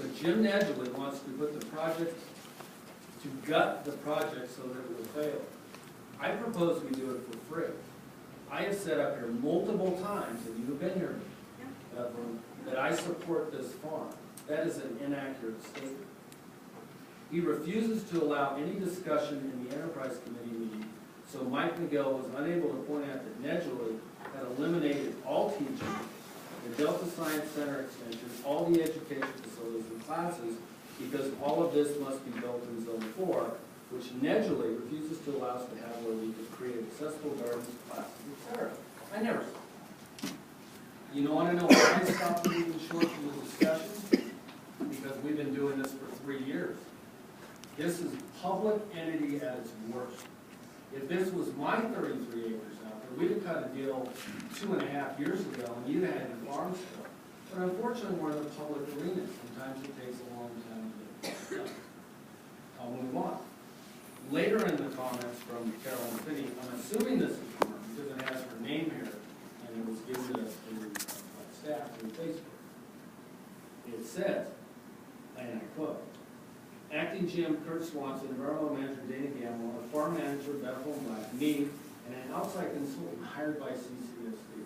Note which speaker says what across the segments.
Speaker 1: But Jim Nedgley wants to put the project, to gut the project so that it will fail. I propose we do it for free. I have said up here multiple times, and you've been here, that I support this farm. That is an inaccurate statement. He refuses to allow any discussion in the Enterprise Committee meeting, so Mike McGill was unable to point out that Nedgley had eliminated all teaching, the Delta Science Center extension, all the education facilities and classes, because all of this must be built in Zone 4, which Nedgley refuses to allow us to have where we could create accessible gardens, classes, etc. I never saw. You want to know why I stopped moving short from the discussion? Because we've been doing this for 3 years. This is public entity at its worst. If this was my 33 acres out there, we'd have cut a deal 2.5 years ago, and you'd have had your farm still. But unfortunately, we're in the public arena. Sometimes it takes a long time to get it done. I'll move on. Later in the comments from Carolyn Finney, I'm assuming this is from her because it has her name here, and it was given to us through staff through Facebook. It says, and I quote, Acting GM Kurt Swanson, Environmental Manager Dana Gamble, a farm manager Bethel Black, me, and an outside consultant hired by CCSD.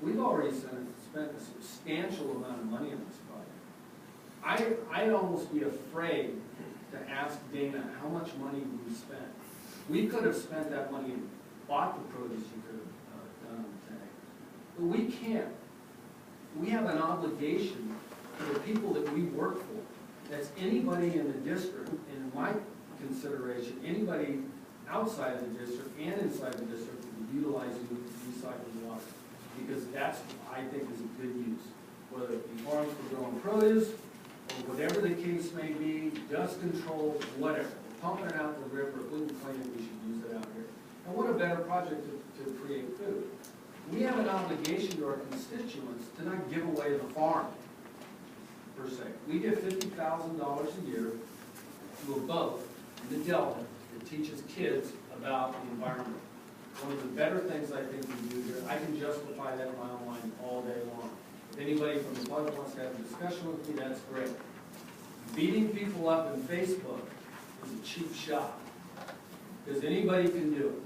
Speaker 1: We've already spent a substantial amount of money on this project. I'd almost be afraid to ask Dana how much money we spent. We could have spent that money and bought the produce you could have done today. But we can't. We have an obligation to the people that we work for. That's anybody in the district, in my consideration, anybody outside of the district and inside the district that is utilizing recycled water. Because that's, I think, is a good use. Whether it be farms for growing produce, or whatever the case may be, dust control, whatever. Pumping it out the river, if we can claim it, we should use it out here. And what a better project to create food. We have an obligation to our constituents to not give away the farm, per se. We give $50,000 a year to a boat in the Delta that teaches kids about the environment. One of the better things I think we do here, I can justify that in my own mind all day long. If anybody from the public wants to have a discussion with me, that's great. Beating people up in Facebook is a cheap shot, because anybody can do it.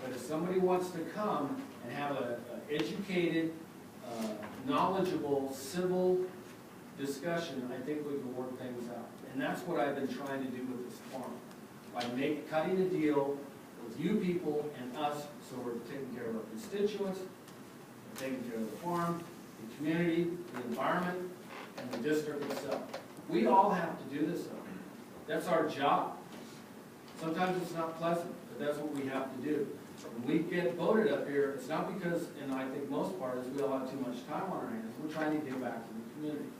Speaker 1: But if somebody wants to come and have an educated, knowledgeable, civil discussion, I think we can work things out. And that's what I've been trying to do with this farm. By cutting a deal with you people and us, so we're taking care of our constituents, we're taking care of the farm, the community, the environment, and the district itself. We all have to do this, though. That's our job. Sometimes it's not pleasant, but that's what we have to do. When we get voted up here, it's not because, and I think most part is we all have too much time on our hands. We're trying to give back to the community.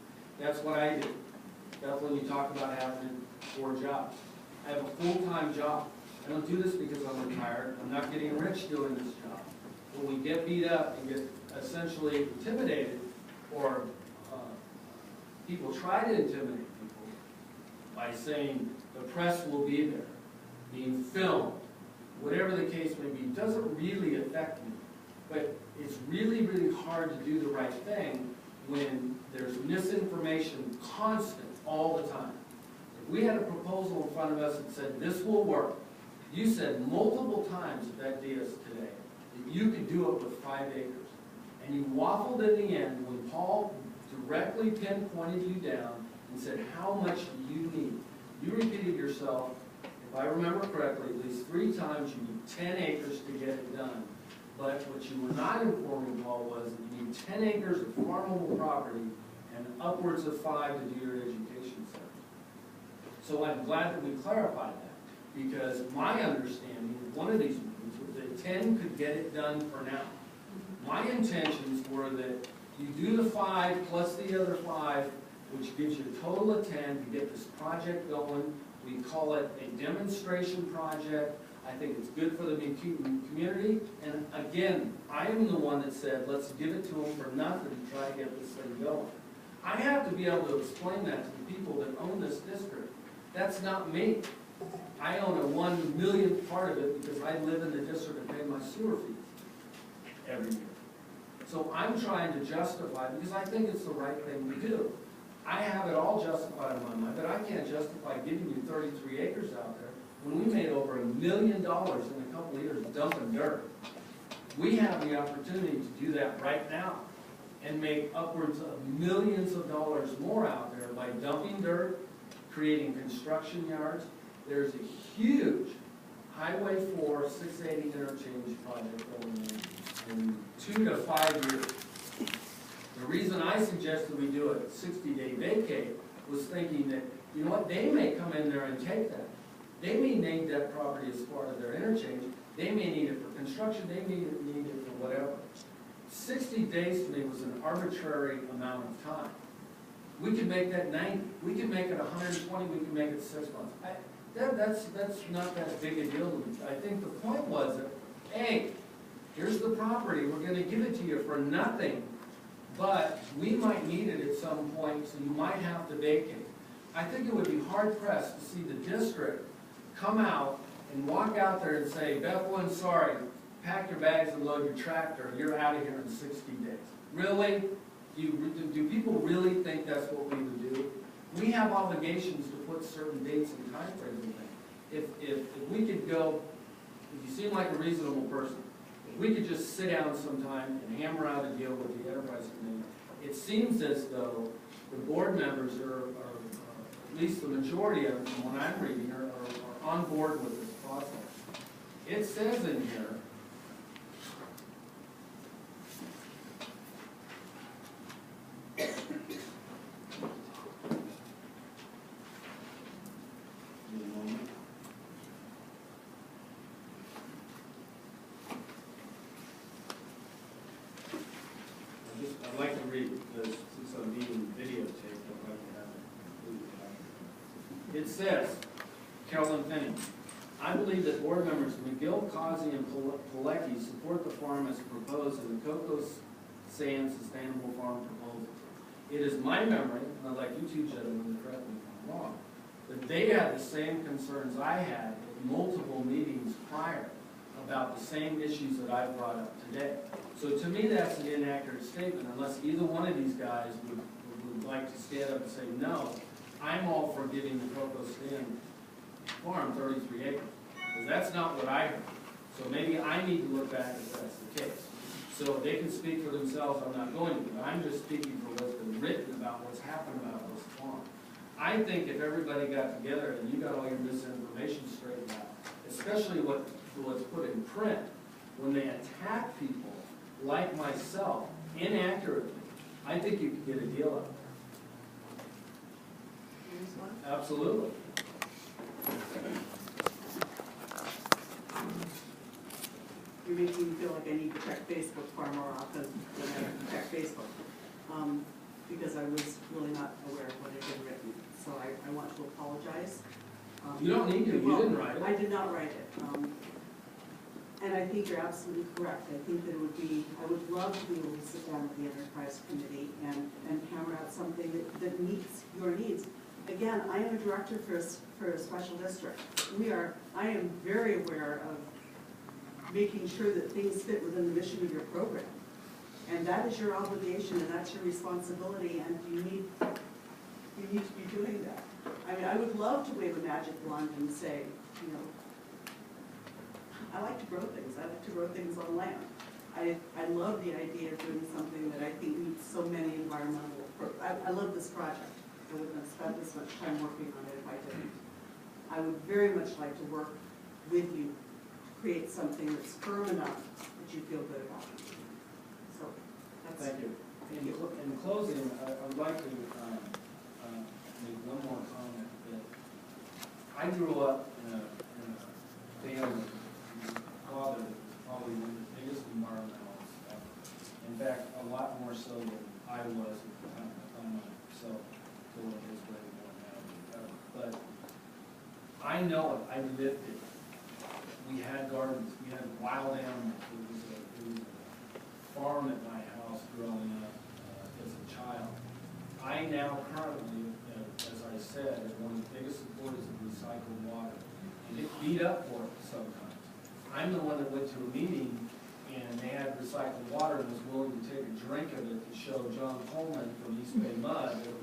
Speaker 1: That's what I do. That's when you talk about having 4 jobs. I have a full-time job. I don't do this because I'm retired. I'm not getting rich doing this job. When we get beat up and get essentially intimidated, or people try to intimidate people by saying the press will be there, being filmed, whatever the case may be, doesn't really affect me. But it's really, really hard to do the right thing when there's misinformation constant all the time. If we had a proposal in front of us that said this will work, you said multiple times at that DS today that you could do it with 5 acres. And you waffled in the end when Paul directly pinpointed you down and said, how much do you need? You repeated yourself, if I remember correctly, at least 3 times. You need 10 acres to get it done. But what you were not informing Paul was that you need 10 acres of farmable property and upwards of 5 to do your education center. So I'm glad that we clarified that, because my understanding of one of these meetings was that 10 could get it done for now. My intentions were that you do the 5 plus the other 5, which gives you a total of 10 to get this project going. We call it a demonstration project. I think it's good for the community. And again, I am the one that said, let's give it to them for nothing to try to get this thing going. I have to be able to explain that to the people that own this district. That's not me. I own a 1/1,000,000th part of it because I live in the district and pay my sewer fees every year. So I'm trying to justify, because I think it's the right thing to do. I have it all justified in my mind, but I can't justify giving you 33 acres out there when we made over $1 million in a couple of years dumping dirt. We have the opportunity to do that right now and make upwards of millions of dollars more out there by dumping dirt, creating construction yards. There's a huge Highway 4 680 interchange project going in 2 to 5 years. The reason I suggested we do a 60-day vacate was thinking that, you know what, they may come in there and take that. They may need that property as part of their interchange. They may need it for construction. They may need it for whatever. 60 days to me was an arbitrary amount of time. We could make that 90. We could make it 120. We could make it 6 months. That's not that big a deal to me. I think the point was that, hey, here's the property. We're going to give it to you for nothing, but we might need it at some point, so you might have to vacate. I think it would be hard-pressed to see the district come out and walk out there and say, Bethlehem, sorry, pack your bags and load your tractor, you're out of here in 60 days. Really? Do people really think that's what we would do? We have obligations to put certain dates and time frames in things. If we could go, if you seem like a reasonable person, if we could just sit down sometime and hammer out a deal with the enterprise committee, it seems as though the board members are at least the majority of them, from what I'm reading, are on board with this process. It says in here, I'd like to read, because since I'm being videotaped, I'd like to have it. It says, Carolyn Finney, I believe that board members McGill, Causey, and Pilecki support the farm as proposed in the CoCo San Sustainable Farm proposal. It is my memory, and I'd like you two gentlemen to correct me if I'm wrong, that they had the same concerns I had at multiple meetings prior about the same issues that I brought up today. So to me, that's an inaccurate statement, unless either one of these guys would like to stand up and say, no, I'm all for giving the CoCo San Farm 33 acres. Because that's not what I heard. So maybe I need to look back if that's the case. So if they can speak for themselves, I'm not going to. But I'm just speaking for what's been written about what's happened about this farm. I think if everybody got together and you got all your misinformation straightened out, especially what's put in print, when they attack people like myself inaccurately, I think you could get a deal out of it. Absolutely.
Speaker 2: You're making me feel like I need to check Facebook far more often than I check Facebook, because I was really not aware of what had been written. So I want to apologize.
Speaker 1: You don't need to. You didn't write it.
Speaker 2: I did not write it. And I think you're absolutely correct. I think that it would be, I would love to be able to sit down with the enterprise committee and hammer out something that meets your needs. Again, I am a director for a special district. I am very aware of making sure that things fit within the mission of your program. And that is your obligation and that's your responsibility, and you need to be doing that. I mean, I would love to wave a magic wand and say, you know, I like to grow things. I like to grow things on land. I love the idea of doing something that I think meets so many environmental. I love this project. I wouldn't have spent this much time working on it if I didn't. I would very much like to work with you to create something that's firm enough that you feel good about it. So that's.
Speaker 1: Thank you. In closing, I would like to make one more comment. That I grew up in a family whose father was probably one of the biggest environmentalists ever. In fact, a lot more so than I was at the time myself going his way going out. But I know it. I lived it. We had gardens. We had wild animals. It was a farm at my house growing up as a child. I now currently, as I said, is one of the biggest supporters of recycled water. And it beat up for it sometimes. I'm the one that went to a meeting and they had recycled water and was willing to take a drink of it to show John Coleman from East Bay Mud that